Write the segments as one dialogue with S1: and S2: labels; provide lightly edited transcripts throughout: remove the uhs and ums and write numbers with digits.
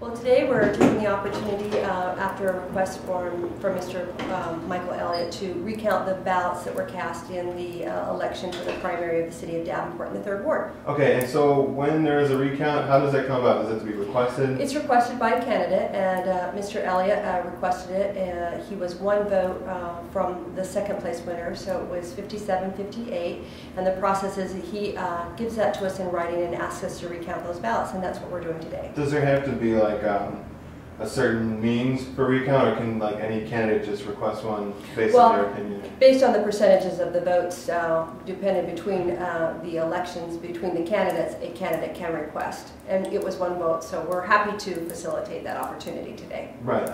S1: Well, today we're taking the opportunity, after a request from Mr. Michael Elliott, to recount the ballots that were cast in the election for the primary of the city of Davenport in the 3rd Ward.
S2: Okay, and so when there is a recount, how does that come about? Does it have to be requested?
S1: It's requested by a candidate, and Mr. Elliott requested it. He was one vote from the 2nd place winner, so it was 57-58. And the process is that he gives that to us in writing and asks us to recount those ballots, and that's what we're doing today.
S2: Does there have to be like a certain means for recount, or can like any candidate just request one based on their opinion?
S1: Based on the percentages of the votes dependent between the elections between the candidates, a candidate can request. And it was one vote, so we're happy to facilitate that opportunity today.
S2: Right.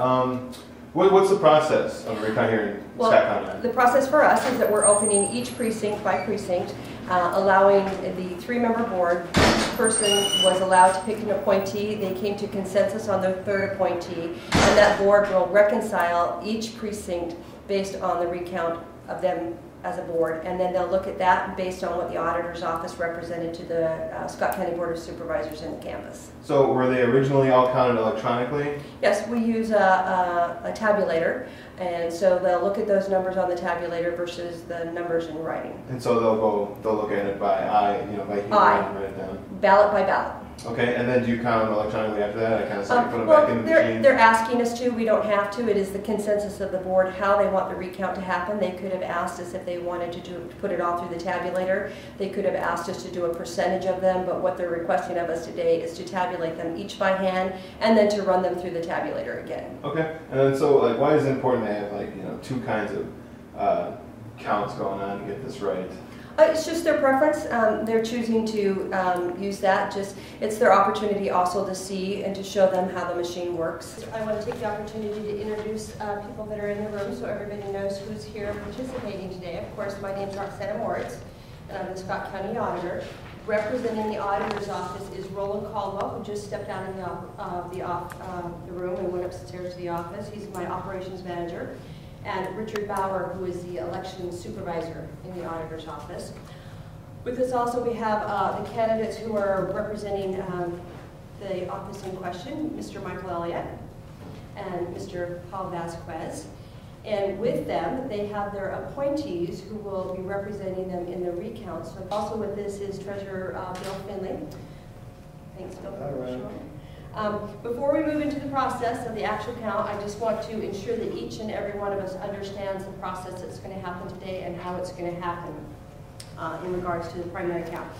S2: What's the process of a recount here in Scott County?
S1: The process for us is that we're opening each precinct by precinct, allowing the 3-member board. Each person was allowed to pick an appointee. They came to consensus on their 3rd appointee, and that board will reconcile each precinct based on the recount of them as a board, and then they'll look at that based on what the auditor's office represented to the Scott County Board of Supervisors in the canvas.
S2: So were they originally all counted electronically?
S1: Yes, we use a tabulator, and so they'll look at those numbers on the tabulator versus the numbers in writing.
S2: And so they'll look at it by eye, by human, and write it down.
S1: Ballot by ballot.
S2: Okay, and then do you count them electronically after that? I kind of say put them back in the machine.
S1: They're asking us to. We don't have to. It is the consensus of the board how they want the recount to happen. They could have asked us if they wanted to put it all through the tabulator. They could have asked us to do a percentage of them, but what they're requesting of us today is to tabulate them each by hand and then to run them through the tabulator again.
S2: Okay, and then so like why is it important to have 2 kinds of counts going on to get this right?
S1: It's just their preference. They're choosing to use that. It's their opportunity also to see and to show them how the machine works. I want to take the opportunity to introduce people that are in the room so everybody knows who's here participating today. Of course, my name is Roxanna Moritz, and I'm the Scott County Auditor. Representing the Auditor's office is Roland Caldwell, who just stepped out of the room and went upstairs to the office. He's my Operations Manager. And Richard Bauer, who is the election supervisor in the auditor's office. With us also we have the candidates who are representing the office in question, Mr. Michael Elliott and Mr. Paul Vasquez. And with them, they have their appointees who will be representing them in the recount. So also with this is Treasurer Bill Finley. Thanks, Bill, for showing. Before we move into the process of the actual count, I just want to ensure that each and every one of us understands the process that's going to happen today and how it's going to happen in regards to the primary count.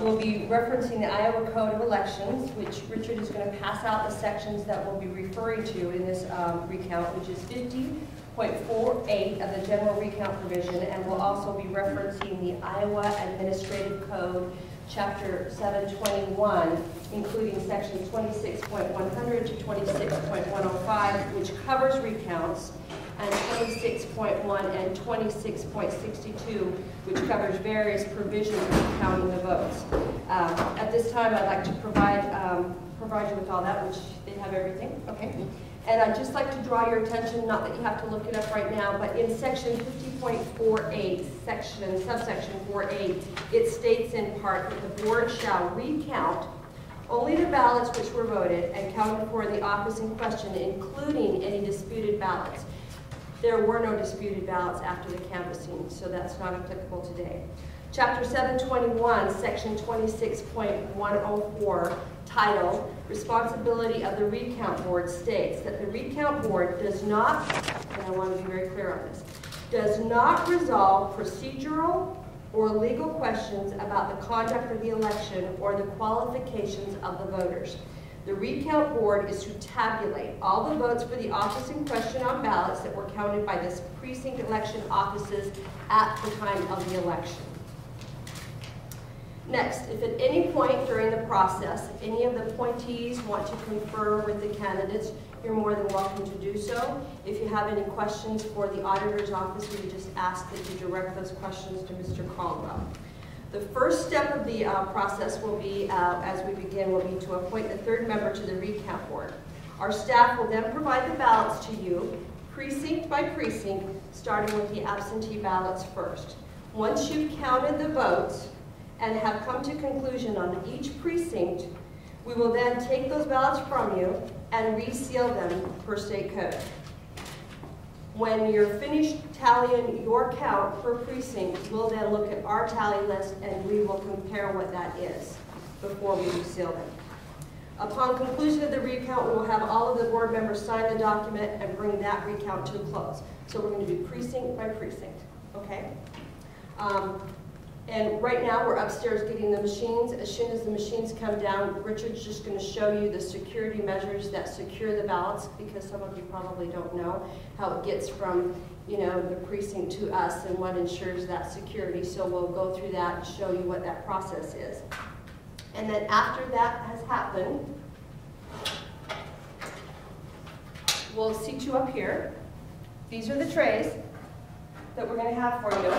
S1: We'll be referencing the Iowa Code of Elections, which Richard is going to pass out the sections that we'll be referring to in this recount, which is 50.48 of the general recount provision, and we'll also be referencing the Iowa Administrative Code, Chapter 721, including sections 26.100 to 26.105, which covers recounts, and 26.1 and 26.62, which covers various provisions of counting the votes. At this time, I'd like to provide you with all that, which they have everything. Okay. And I'd just like to draw your attention, not that you have to look it up right now, but in section 50.48, subsection 4.8, it states in part that the board shall recount only the ballots which were voted and counted for the office in question, including any disputed ballots. There were no disputed ballots after the canvassing, so that's not applicable today. Chapter 721, section 26.104, titled Responsibility of the Recount Board, states that the Recount Board does not, and I want to be very clear on this, does not resolve procedural or legal questions about the conduct of the election or the qualifications of the voters. The Recount Board is to tabulate all the votes for the office in question on ballots that were counted by the precinct election offices at the time of the election. Next, if at any point during the process, any of the appointees want to confer with the candidates, you're more than welcome to do so. If you have any questions for the auditor's office, we would just ask that you direct those questions to Mr. Caldwell. The first step of the process will be, as we begin, will be to appoint the 3rd member to the recount board. Our staff will then provide the ballots to you, precinct by precinct, starting with the absentee ballots first. Once you've counted the votes and have come to conclusion on each precinct, We will then take those ballots from you and reseal them per state code. When you're finished tallying your count per precinct, we'll then look at our tally list and we will compare what that is before we reseal them. Upon conclusion of the recount, we will have all of the board members sign the document and bring that recount to a close. So we're going to do precinct by precinct, okay? And right now we're upstairs getting the machines. As soon as the machines come down, Richard's just going to show you the security measures that secure the ballots, because some of you probably don't know how it gets from, you know, the precinct to us and what ensures that security. So we'll go through that and show you what that process is. And then after that has happened, we'll seat you up here. These are the trays that we're going to have for you.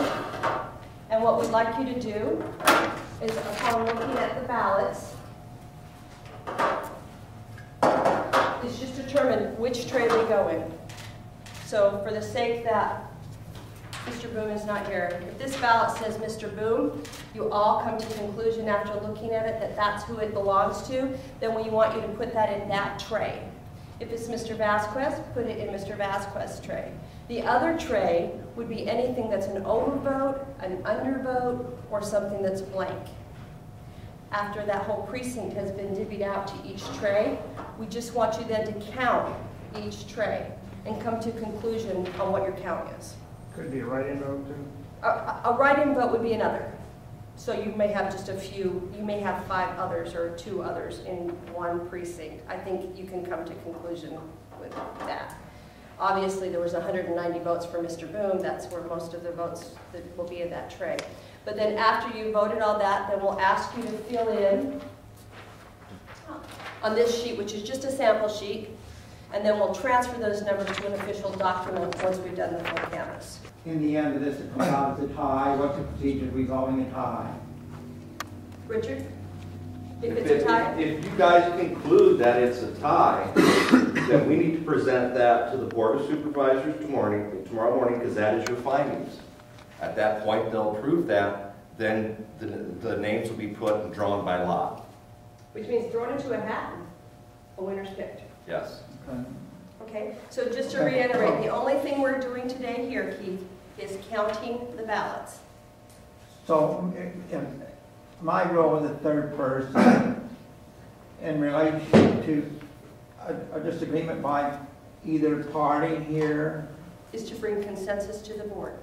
S1: And what we'd like you to do is, upon looking at the ballots, is just determine which tray they go in. So for the sake that Mr. Boom is not here, if this ballot says Mr. Boom, you all come to conclusion after looking at it that that's who it belongs to, then we want you to put that in that tray. If it's Mr. Vasquez, put it in Mr. Vasquez's tray. The other tray would be anything that's an overvote, an undervote, or something that's blank. After that whole precinct has been divvied out to each tray, we just want you then to count each tray and come to conclusion on what your count is.
S3: Could be a write-in vote too?
S1: A write-in vote would be another. So you may have just a few, you may have 5 others or 2 others in one precinct. I think you can come to conclusion with that. Obviously, there was 190 votes for Mr. Boom. That's where most of the votes that will be in that tray. But then after you voted all that, then we'll ask you to fill in on this sheet, which is just a sample sheet, and then we'll transfer those numbers to an official document once we've done the full canvas.
S4: In the end of this, it comes out as a tie. What's the procedure resolving a tie?
S1: Richard? If it's a tie?
S5: If you guys conclude that it's a tie, then we need to present that to the Board of Supervisors tomorrow morning, because that is your findings. At that point, they'll approve that. Then the names will be put and drawn by lot.
S1: Which means thrown into a hat, a winner's picked.
S5: Yes.
S4: Okay.
S1: Okay, so just to reiterate, the only thing we're doing today here, Keith, is counting the ballots.
S4: So, my role as a third person in relation to a disagreement by either party here.
S1: Is to bring consensus to the board.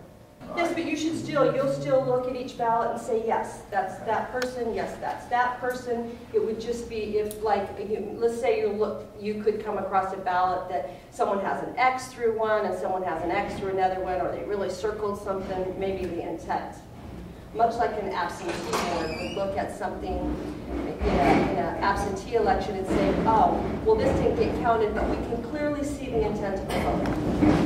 S1: Yes, but you should still, you'll still look at each ballot and say, yes, that's that person, yes, that's that person. It would just be if, like, let's say you could come across a ballot that someone has an X through one and someone has an X through another one, or they really circled something, maybe the intent. Much like an absentee board would look at something in an absentee election and say, oh, well, this didn't get counted, but we can clearly see the intent of the vote.